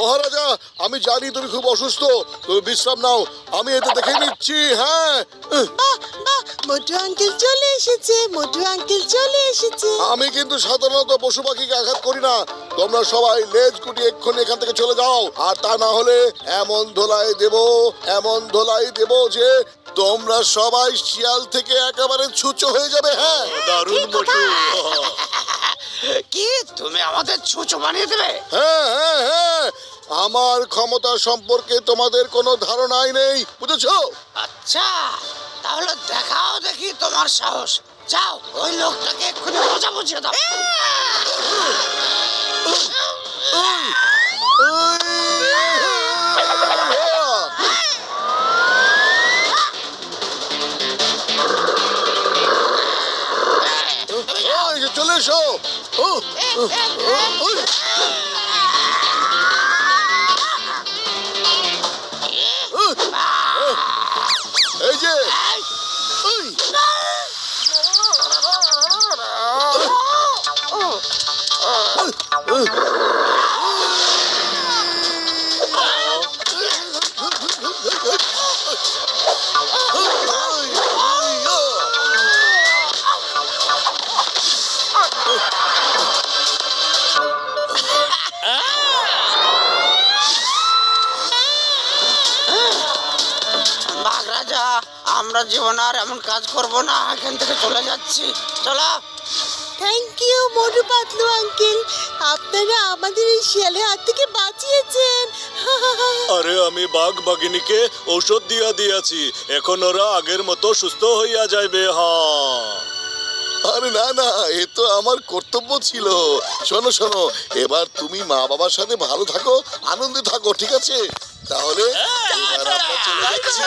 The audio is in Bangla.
মহারাজা, আমি জানি তুমি খুব অসুস্থ, তুমি বিশ্রাম নাও, আমি এতে দেখে নিচ্ছি। হ্যাঁ, মোটু আঙ্কেল চলে এসেছে, মোটু আঙ্কেল চলে এসেছে। আমি কিন্তু সাধারণত পশু পাখিকে আঘাত করি না। তোমরা সবাই লেজ গুটিয়ে এক্ষুনি এখান থেকে চলে যাও, আর তা না হলে এমন ধোলাই দেব যে তোমরা সবাই শিয়াল থেকে একেবারে ছুঁচো হয়ে যাবে। হ্যাঁ, দারুণ মোটু। কি তুমি আমাদের ছুঁচো বানিয়ে দেবে? হ্যাঁ হ্যাঁ হ্যাঁ, আমার ক্ষমতা সম্পর্কে তোমাদের কোনো ধারণাই নেই, বুঝেছো? আচ্ছা, তাহলে দেখাও দেখি তোমার সাহস। যাও, ওই লোকটাকে এক্ষুনি মজা বুঝিয়ে দাও। চলে এসো। এই যে বাঘরাজা, আমরা জীবনে আর এমন কাজ করব না, এখান থেকে চলে যাচ্ছি। চলো। Thank you Motu Patlu uncle, আপনারা আমাদের এই শিয়ালের হাত থেকে বাঁচিয়েছেন। আরে আমি বাঘ বাঘিনীকে ঔষধ দিয়াছি, এখন ওরা আগের মতো সুস্থ হইয়া যাইবে। হ্যাঁ, আরে না না, এ তো আমার কর্তব্য ছিল। শোনো শোনো, এবার তুমি মা বাবার সাথে ভালো থাকো, আনন্দে থাকো, ঠিক আছে? তাহলে এবার আমরা চলে যাচ্ছি।